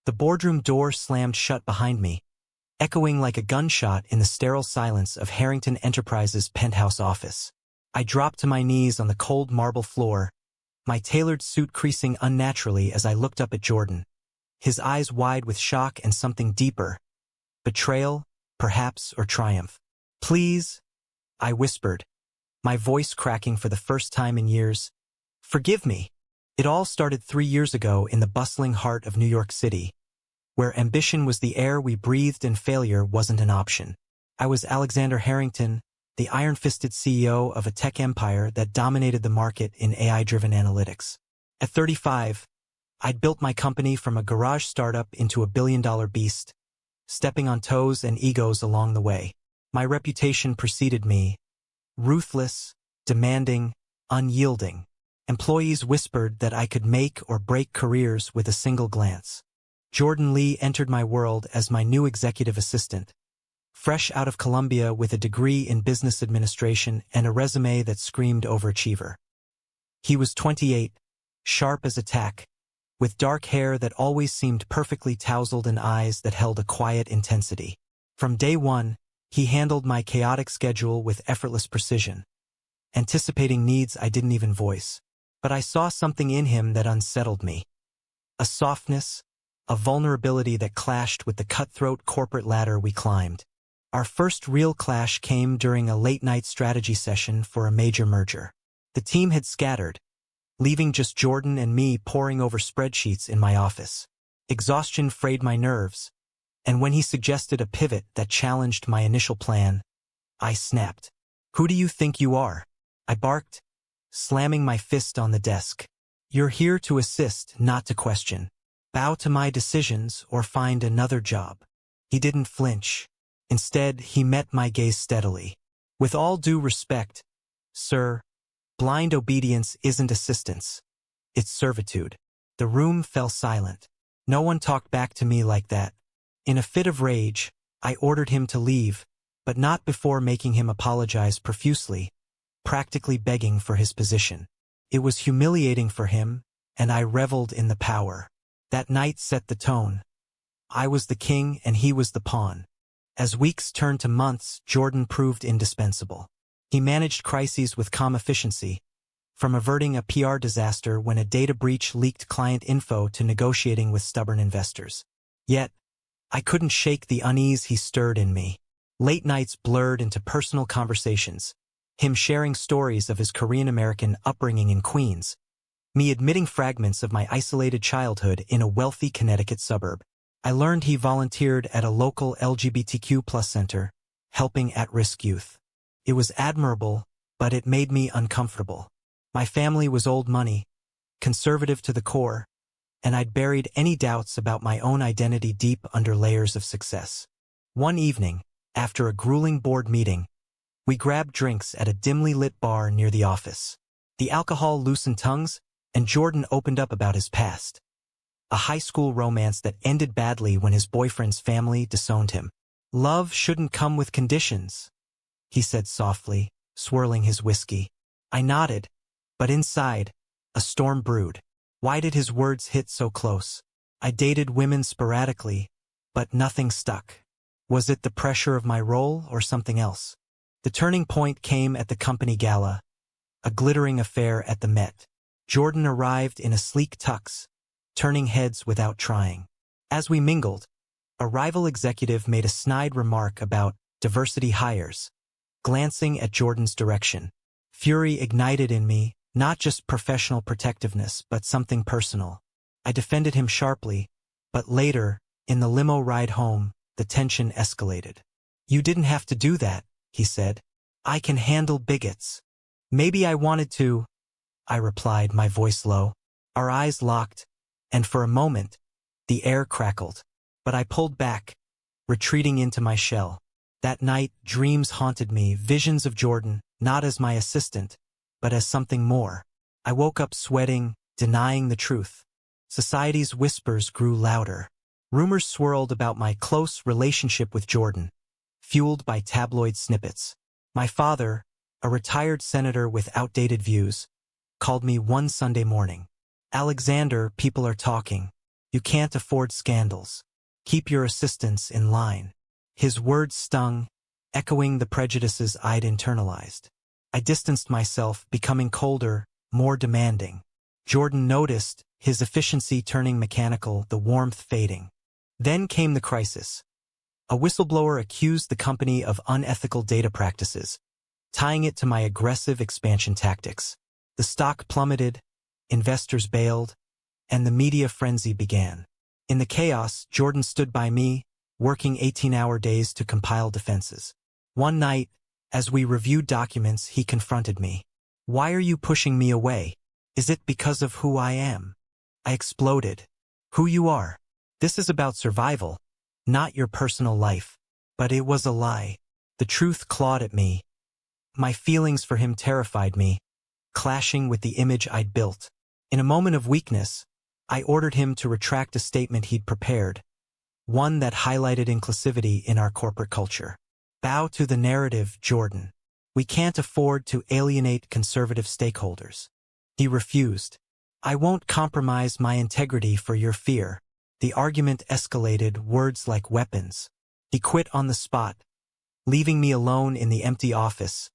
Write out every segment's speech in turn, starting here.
The boardroom door slammed shut behind me, echoing like a gunshot in the sterile silence of Harrington Enterprises' penthouse office. I dropped to my knees on the cold marble floor, my tailored suit creasing unnaturally as I looked up at Jordan, his eyes wide with shock and something deeper. Betrayal, perhaps, or triumph. "Please," I whispered, my voice cracking for the first time in years. "Forgive me." It all started 3 years ago in the bustling heart of New York City, where ambition was the air we breathed and failure wasn't an option. I was Alexander Harrington, the iron-fisted CEO of a tech empire that dominated the market in AI-driven analytics. At 35, I'd built my company from a garage startup into a billion-dollar beast, stepping on toes and egos along the way. My reputation preceded me: ruthless, demanding, unyielding. Employees whispered that I could make or break careers with a single glance. Jordan Lee entered my world as my new executive assistant, fresh out of Columbia with a degree in business administration and a resume that screamed overachiever. He was 28, sharp as a tack, with dark hair that always seemed perfectly tousled and eyes that held a quiet intensity. From day one, he handled my chaotic schedule with effortless precision, anticipating needs I didn't even voice. But I saw something in him that unsettled me. A softness, a vulnerability that clashed with the cutthroat corporate ladder we climbed. Our first real clash came during a late-night strategy session for a major merger. The team had scattered, leaving just Jordan and me poring over spreadsheets in my office. Exhaustion frayed my nerves, and when he suggested a pivot that challenged my initial plan, I snapped. "Who do you think you are?" I barked, slamming my fist on the desk. "You're here to assist, not to question. Bow to my decisions or find another job." He didn't flinch. Instead, he met my gaze steadily. "With all due respect, sir, blind obedience isn't assistance. It's servitude." The room fell silent. No one talked back to me like that. In a fit of rage, I ordered him to leave, but not before making him apologize profusely, practically begging for his position. It was humiliating for him, and I reveled in the power. That night set the tone. I was the king and he was the pawn. As weeks turned to months, Jordan proved indispensable. He managed crises with calm efficiency, from averting a PR disaster when a data breach leaked client info to negotiating with stubborn investors. Yet, I couldn't shake the unease he stirred in me. Late nights blurred into personal conversations, him sharing stories of his Korean-American upbringing in Queens, me admitting fragments of my isolated childhood in a wealthy Connecticut suburb. I learned he volunteered at a local LGBTQ+ center, helping at-risk youth. It was admirable, but it made me uncomfortable. My family was old money, conservative to the core, and I'd buried any doubts about my own identity deep under layers of success. One evening, after a grueling board meeting, we grabbed drinks at a dimly lit bar near the office. The alcohol loosened tongues, and Jordan opened up about his past. A high school romance that ended badly when his boyfriend's family disowned him. "Love shouldn't come with conditions," he said softly, swirling his whiskey. I nodded, but inside, a storm brewed. Why did his words hit so close? I dated women sporadically, but nothing stuck. Was it the pressure of my role or something else? The turning point came at the company gala, a glittering affair at the Met. Jordan arrived in a sleek tux, turning heads without trying. As we mingled, a rival executive made a snide remark about diversity hires, glancing at Jordan's direction. Fury ignited in me, not just professional protectiveness, but something personal. I defended him sharply, but later, in the limo ride home, the tension escalated. "You didn't have to do that," he said. "I can handle bigots." "Maybe I wanted to," I replied, my voice low. Our eyes locked, and for a moment, the air crackled. But I pulled back, retreating into my shell. That night, dreams haunted me, visions of Jordan, not as my assistant, but as something more. I woke up sweating, denying the truth. Society's whispers grew louder. Rumors swirled about my close relationship with Jordan, fueled by tabloid snippets. My father, a retired senator with outdated views, called me one Sunday morning. "Alexander, people are talking. You can't afford scandals. Keep your assistants in line. His words stung, echoing the prejudices I'd internalized. I distanced myself, becoming colder, more demanding. Jordan noticed, his efficiency turning mechanical, the warmth fading. Then came the crisis. A whistleblower accused the company of unethical data practices, tying it to my aggressive expansion tactics. The stock plummeted, investors bailed, and the media frenzy began. In the chaos, Jordan stood by me, working 18-hour days to compile defenses. One night, as we reviewed documents, he confronted me. "Why are you pushing me away? Is it because of who I am?" I exploded. "Who you are. This is about survival, not your personal life." But it was a lie. The truth clawed at me. My feelings for him terrified me, clashing with the image I'd built. In a moment of weakness, I ordered him to retract a statement he'd prepared, one that highlighted inclusivity in our corporate culture. "Bow to the narrative, Jordan. We can't afford to alienate conservative stakeholders." He refused. "I won't compromise my integrity for your fear." The argument escalated, words like weapons. He quit on the spot, leaving me alone in the empty office,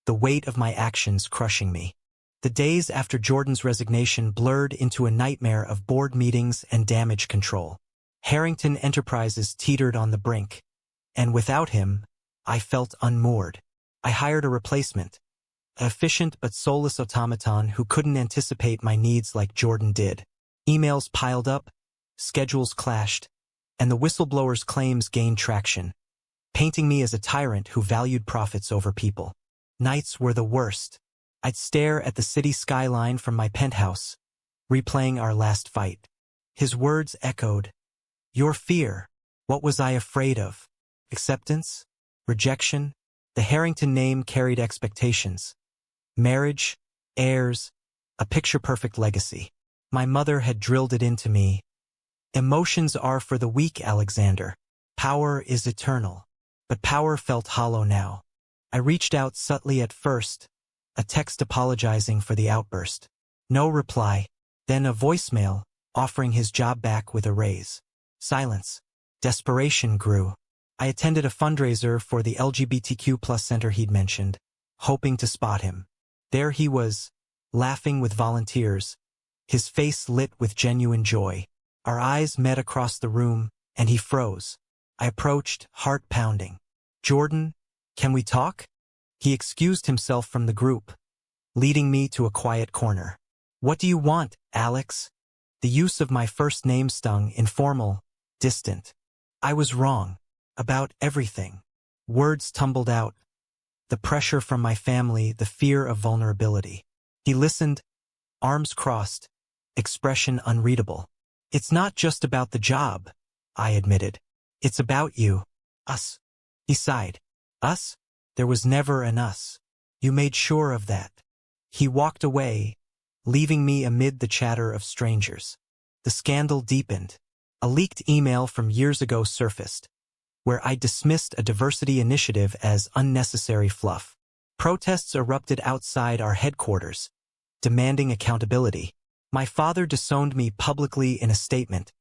the weight of my actions crushing me. The days after Jordan's resignation blurred into a nightmare of board meetings and damage control. Harrington Enterprises teetered on the brink, and without him, I felt unmoored. I hired a replacement, an efficient but soulless automaton who couldn't anticipate my needs like Jordan did. Emails piled up, schedules clashed, and the whistleblower's claims gained traction, painting me as a tyrant who valued profits over people. Nights were the worst. I'd stare at the city skyline from my penthouse, replaying our last fight. His words echoed. Your fear. What was I afraid of? Acceptance? Rejection? The Harrington name carried expectations. Marriage, heirs, a picture-perfect legacy. My mother had drilled it into me. Emotions are for the weak, Alexander. Power is eternal. But power felt hollow now. I reached out subtly at first, a text apologizing for the outburst. No reply. Then a voicemail, offering his job back with a raise. Silence. Desperation grew. I attended a fundraiser for the LGBTQ+ center he'd mentioned, hoping to spot him. There he was, laughing with volunteers, his face lit with genuine joy. Our eyes met across the room, and he froze. I approached, heart pounding. Jordan, can we talk? He excused himself from the group, leading me to a quiet corner. What do you want, Alex? The use of my first name stung, informal, distant. I was wrong. About everything. Words tumbled out. The pressure from my family, the fear of vulnerability. He listened, arms crossed, expression unreadable. It's not just about the job, I admitted. It's about you. Us. He sighed. Us? There was never an us. You made sure of that. He walked away, leaving me amid the chatter of strangers. The scandal deepened. A leaked email from years ago surfaced, where I dismissed a diversity initiative as unnecessary fluff. Protests erupted outside our headquarters, demanding accountability. My father disowned me publicly in a statement,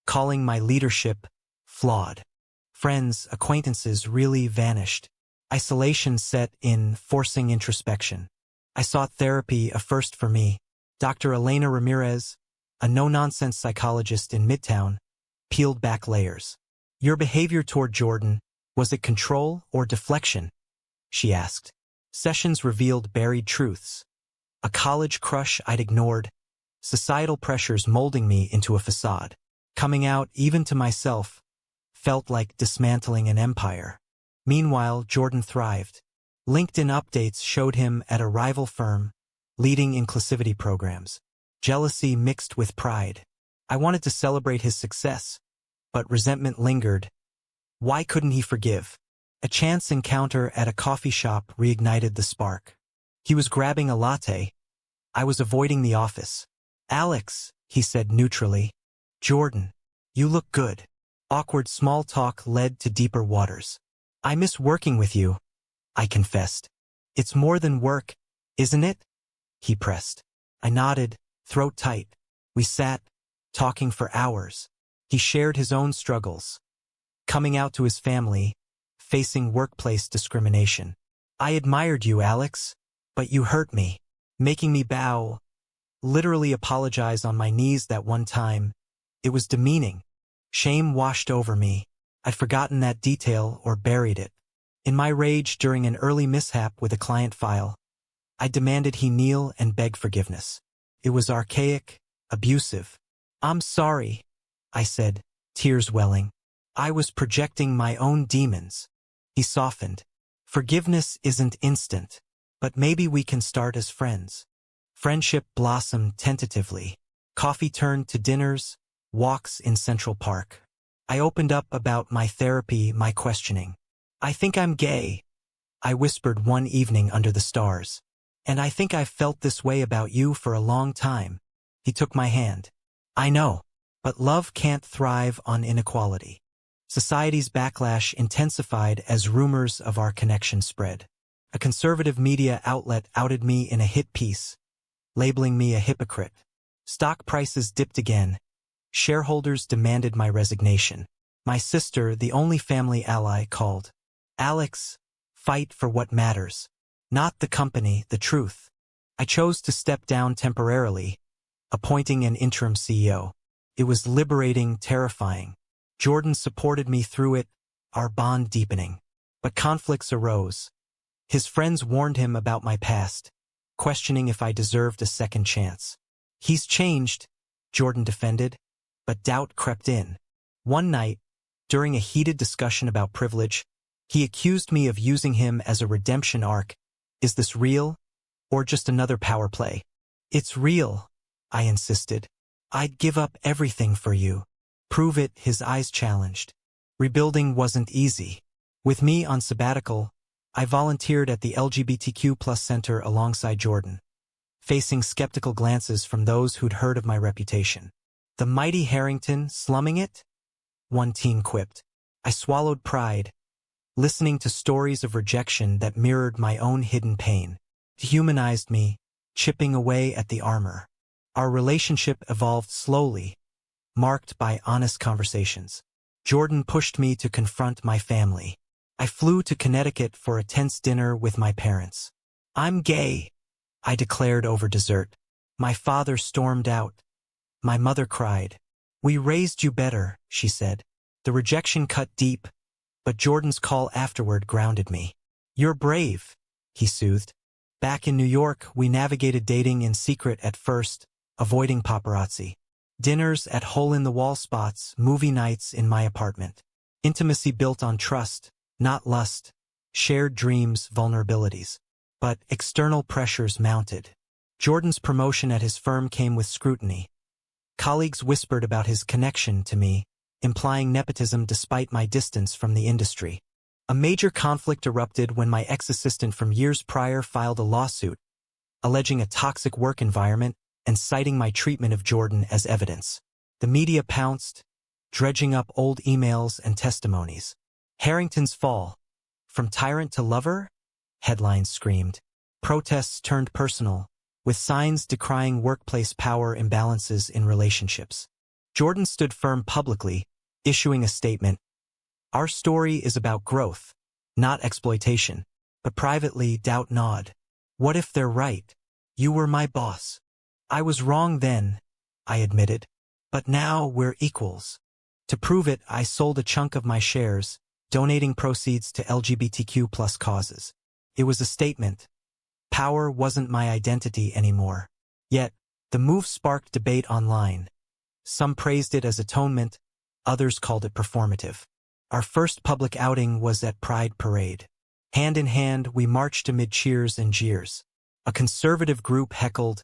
calling my leadership flawed. Friends, acquaintances really vanished. Isolation set in, forcing introspection. I sought therapy, a first for me. Dr. Elena Ramirez, a no-nonsense psychologist in Midtown, peeled back layers. Your behavior toward Jordan, was it control or deflection? She asked. Sessions revealed buried truths. A college crush I'd ignored, societal pressures molding me into a facade. Coming out, even to myself, felt like dismantling an empire. Meanwhile, Jordan thrived. LinkedIn updates showed him at a rival firm, leading inclusivity programs. Jealousy mixed with pride. I wanted to celebrate his success, but resentment lingered. Why couldn't he forgive? A chance encounter at a coffee shop reignited the spark. He was grabbing a latte. I was avoiding the office. Alex, he said neutrally. Jordan, you look good. Awkward small talk led to deeper waters. I miss working with you, I confessed. It's more than work, isn't it? He pressed. I nodded, throat tight. We sat, talking for hours. He shared his own struggles, coming out to his family, facing workplace discrimination. I admired you, Alex, but you hurt me, making me bow, literally apologize on my knees that one time. It was demeaning. Shame washed over me. I'd forgotten that detail or buried it. In my rage during an early mishap with a client file, I demanded he kneel and beg forgiveness. It was archaic, abusive. "I'm sorry," I said, tears welling. I was projecting my own demons. He softened. "Forgiveness isn't instant, but maybe we can start as friends." Friendship blossomed tentatively. Coffee turned to dinners, walks in Central Park. I opened up about my therapy, my questioning. "I think I'm gay," I whispered one evening under the stars. "And I think I've felt this way about you for a long time." He took my hand. "I know, but love can't thrive on inequality." Society's backlash intensified as rumors of our connection spread. A conservative media outlet outed me in a hit piece, labeling me a hypocrite. Stock prices dipped again. Shareholders demanded my resignation. My sister, the only family ally, called. "Alex, fight for what matters. Not the company, the truth." I chose to step down temporarily, appointing an interim CEO. It was liberating, terrifying. Jordan supported me through it, our bond deepening. But conflicts arose. His friends warned him about my past, questioning if I deserved a second chance. "He's changed," Jordan defended, but doubt crept in. One night, during a heated discussion about privilege, he accused me of using him as a redemption arc. "Is this real, or just another power play?" "It's real," I insisted. "I'd give up everything for you." "Prove it," his eyes challenged. Rebuilding wasn't easy. With me on sabbatical, I volunteered at the LGBTQ+ center alongside Jordan, facing skeptical glances from those who'd heard of my reputation. "The mighty Harrington slumming it?" one teen quipped. I swallowed pride, listening to stories of rejection that mirrored my own hidden pain. It humanized me, chipping away at the armor. Our relationship evolved slowly, marked by honest conversations. Jordan pushed me to confront my family. I flew to Connecticut for a tense dinner with my parents. "I'm gay," I declared over dessert. My father stormed out. My mother cried. "We raised you better," she said. The rejection cut deep, but Jordan's call afterward grounded me. "You're brave," he soothed. Back in New York, we navigated dating in secret at first, avoiding paparazzi. Dinners at hole-in-the-wall spots, movie nights in my apartment. Intimacy built on trust, not lust. Shared dreams, vulnerabilities. But external pressures mounted. Jordan's promotion at his firm came with scrutiny. Colleagues whispered about his connection to me, implying nepotism despite my distance from the industry. A major conflict erupted when my ex-assistant from years prior filed a lawsuit, alleging a toxic work environment and citing my treatment of Jordan as evidence. The media pounced, dredging up old emails and testimonies. "Harrington's fall. From tyrant to lover?" headlines screamed. Protests turned personal, with signs decrying workplace power imbalances in relationships. Jordan stood firm publicly, issuing a statement. "Our story is about growth, not exploitation." But privately, doubt gnawed. "What if they're right? You were my boss." "I was wrong then," I admitted. "But now we're equals." To prove it, I sold a chunk of my shares, donating proceeds to LGBTQ+ causes. It was a statement. Power wasn't my identity anymore. Yet, the move sparked debate online. Some praised it as atonement, others called it performative. Our first public outing was at Pride Parade. Hand in hand, we marched amid cheers and jeers. A conservative group heckled,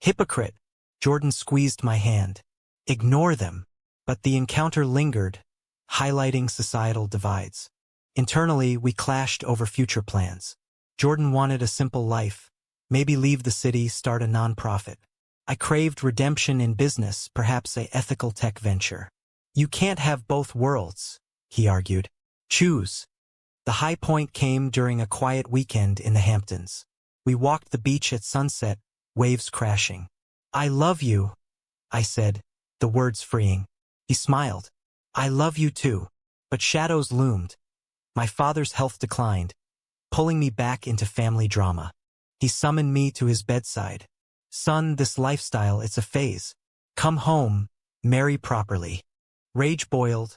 "Hypocrite!" Jordan squeezed my hand. "Ignore them." But the encounter lingered, highlighting societal divides. Internally, we clashed over future plans. Jordan wanted a simple life, maybe leave the city, start a nonprofit. I craved redemption in business, perhaps an ethical tech venture. "You can't have both worlds," he argued. "Choose." The high point came during a quiet weekend in the Hamptons. We walked the beach at sunset, waves crashing. "I love you," I said, the words freeing. He smiled. I love you too. But shadows loomed. My father's health declined, pulling me back into family drama. He summoned me to his bedside. Son, this lifestyle, it's a phase. Come home, marry properly. Rage boiled,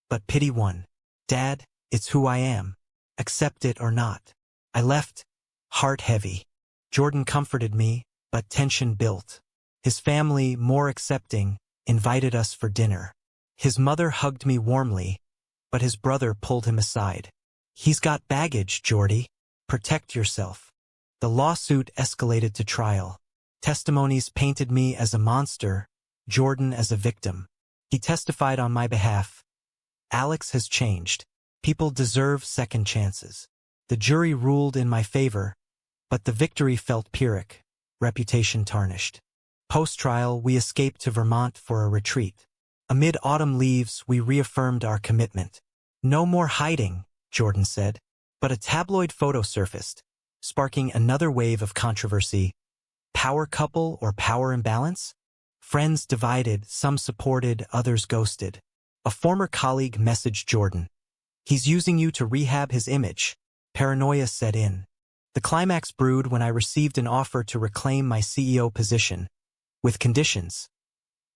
but pity won. Dad, it's who I am. Accept it or not. I left, heart heavy. Jordan comforted me, but tension built. His family, more accepting, invited us for dinner. His mother hugged me warmly, but his brother pulled him aside. He's got baggage, Jordy. Protect yourself. The lawsuit escalated to trial. Testimonies painted me as a monster, Jordan as a victim. He testified on my behalf. Alex has changed. People deserve second chances. The jury ruled in my favor, but the victory felt Pyrrhic, reputation tarnished. Post-trial, we escaped to Vermont for a retreat. Amid autumn leaves, we reaffirmed our commitment. No more hiding, Jordan said. But a tabloid photo surfaced, sparking another wave of controversy. Power couple or power imbalance? Friends divided, some supported, others ghosted. A former colleague messaged Jordan. He's using you to rehab his image. Paranoia set in. The climax brewed when I received an offer to reclaim my CEO position, with conditions.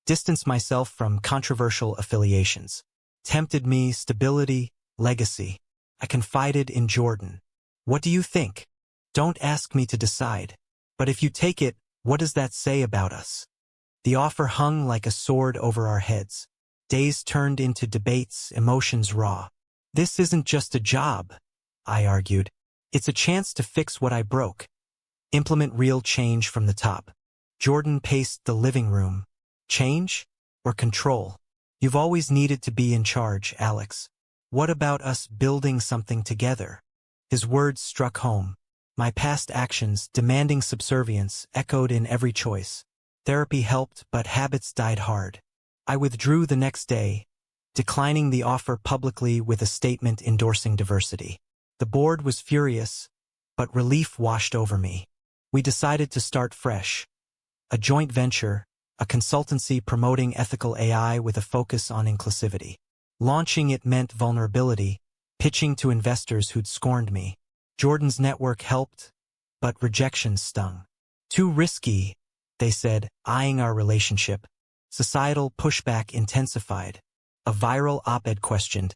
Distance myself from controversial affiliations. Tempted me, stability, legacy. I confided in Jordan. What do you think? Don't ask me to decide. But if you take it, what does that say about us? The offer hung like a sword over our heads. Days turned into debates, emotions raw. This isn't just a job, I argued. It's a chance to fix what I broke. Implement real change from the top. Jordan paced the living room. Change or control? You've always needed to be in charge, Alex. What about us building something together? His words struck home. My past actions, demanding subservience, echoed in every choice. Therapy helped, but habits died hard. I withdrew the next day, declining the offer publicly with a statement endorsing diversity. The board was furious, but relief washed over me. We decided to start fresh. A joint venture, a consultancy promoting ethical AI with a focus on inclusivity. Launching it meant vulnerability, pitching to investors who'd scorned me. Jordan's network helped, but rejection stung. Too risky, they said, eyeing our relationship. Societal pushback intensified. A viral op-ed questioned,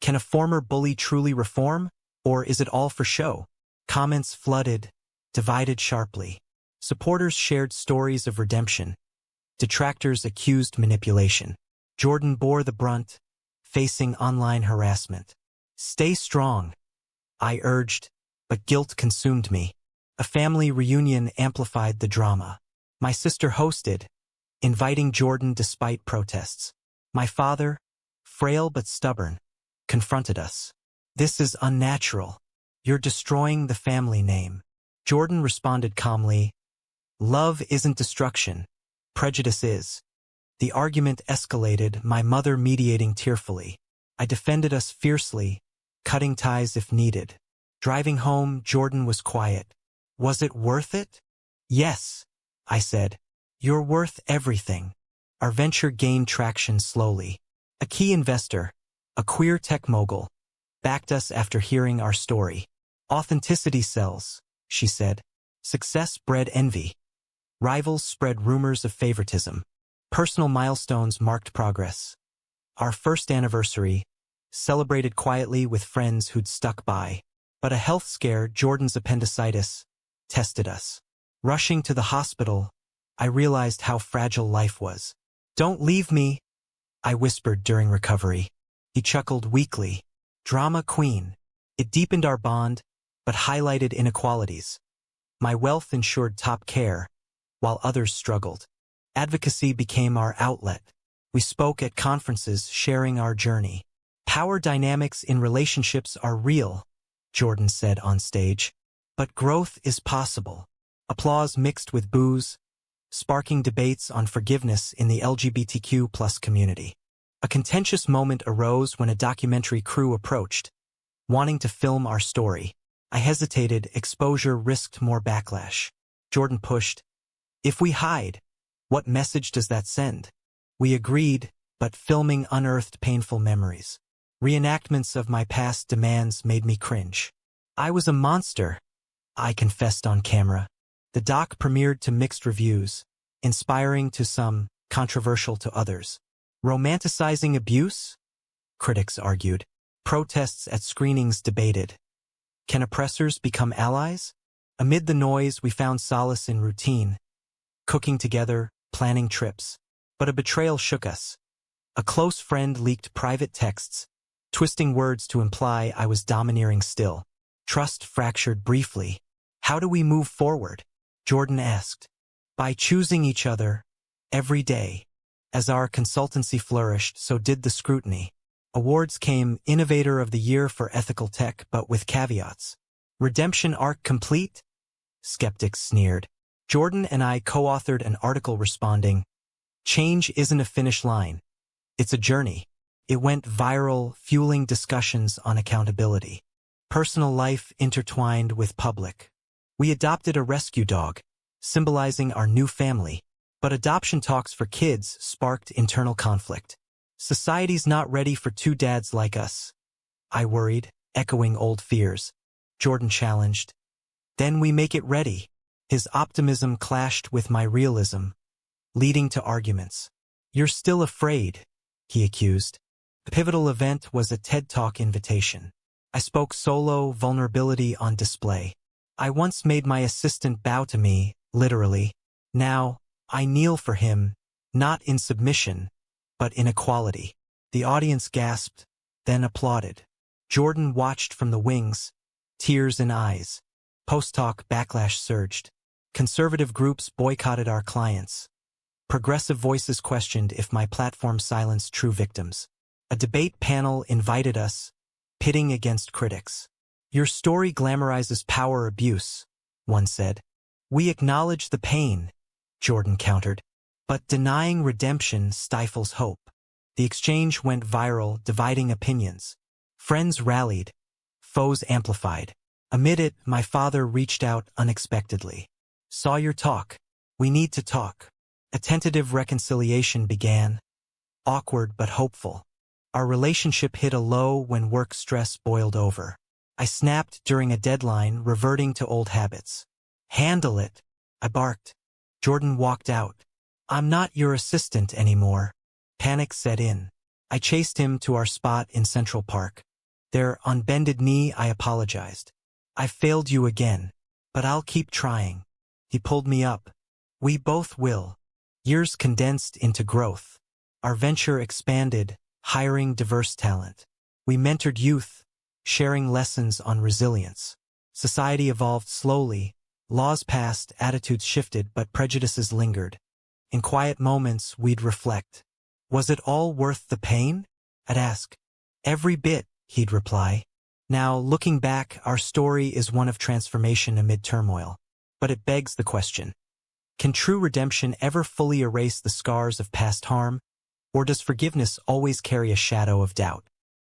can a former bully truly reform, or is it all for show? Comments flooded, divided sharply. Supporters shared stories of redemption. Detractors accused manipulation. Jordan bore the brunt, facing online harassment. Stay strong, I urged, but guilt consumed me. A family reunion amplified the drama. My sister hosted, inviting Jordan despite protests. My father, frail but stubborn, confronted us. This is unnatural. You're destroying the family name. Jordan responded calmly, love isn't destruction, prejudice is. The argument escalated, my mother mediating tearfully. I defended us fiercely, cutting ties if needed. Driving home, Jordan was quiet. Was it worth it? Yes, I said. You're worth everything. Our venture gained traction slowly. A key investor, a queer tech mogul, backed us after hearing our story. Authenticity sells, she said. Success bred envy. Rivals spread rumors of favoritism. Personal milestones marked progress. Our first anniversary, celebrated quietly with friends who'd stuck by. But a health scare, Jordan's appendicitis, tested us. Rushing to the hospital, I realized how fragile life was. Don't leave me, I whispered during recovery. He chuckled weakly. Drama queen. It deepened our bond, but highlighted inequalities. My wealth ensured top care, while others struggled. Advocacy became our outlet. We spoke at conferences, sharing our journey. Power dynamics in relationships are real, Jordan said on stage. But growth is possible. Applause mixed with boos, sparking debates on forgiveness in the LGBTQ+ community. A contentious moment arose when a documentary crew approached, wanting to film our story. I hesitated, exposure risked more backlash. Jordan pushed, if we hide, what message does that send? We agreed, but filming unearthed painful memories. Reenactments of my past demands made me cringe. I was a monster, I confessed on camera. The doc premiered to mixed reviews, inspiring to some, controversial to others. Romanticizing abuse? Critics argued. Protests at screenings debated. Can oppressors become allies? Amid the noise, we found solace in routine, cooking together, planning trips. But a betrayal shook us. A close friend leaked private texts, twisting words to imply I was domineering still. Trust fractured briefly. How do we move forward? Jordan asked. By choosing each other, every day. As our consultancy flourished, so did the scrutiny. Awards came Innovator of the Year for Ethical Tech, but with caveats. Redemption arc complete? Skeptics sneered. Jordan and I co-authored an article responding, change isn't a finish line. It's a journey. It went viral, fueling discussions on accountability. Personal life intertwined with public. We adopted a rescue dog, symbolizing our new family. But adoption talks for kids sparked internal conflict. Society's not ready for two dads like us. I worried, echoing old fears. Jordan challenged. Then we make it ready. His optimism clashed with my realism, leading to arguments. You're still afraid, he accused. The pivotal event was a TED Talk invitation. I spoke solo, vulnerability on display. I once made my assistant bow to me, literally. Now, I kneel for him, not in submission, but in equality. The audience gasped, then applauded. Jordan watched from the wings, tears in eyes. Post-talk backlash surged. Conservative groups boycotted our clients. Progressive voices questioned if my platform silenced true victims. A debate panel invited us, pitting against critics. Your story glamorizes power abuse, one said. We acknowledge the pain, Jordan countered. But denying redemption stifles hope. The exchange went viral, dividing opinions. Friends rallied, foes amplified. Amid it, my father reached out unexpectedly. Saw your talk. We need to talk. A tentative reconciliation began. Awkward but hopeful. Our relationship hit a low when work stress boiled over. I snapped during a deadline, reverting to old habits. Handle it, I barked. Jordan walked out. I'm not your assistant anymore. Panic set in. I chased him to our spot in Central Park. There, on bended knee, I apologized. I failed you again, but I'll keep trying. He pulled me up. We both will. Years condensed into growth. Our venture expanded, hiring diverse talent. We mentored youth, sharing lessons on resilience. Society evolved slowly. Laws passed, attitudes shifted, but prejudices lingered. In quiet moments, we'd reflect. Was it all worth the pain? I'd ask. Every bit, he'd reply. Now, looking back, our story is one of transformation amid turmoil. But it begs the question. Can true redemption ever fully erase the scars of past harm? Or does forgiveness always carry a shadow of doubt?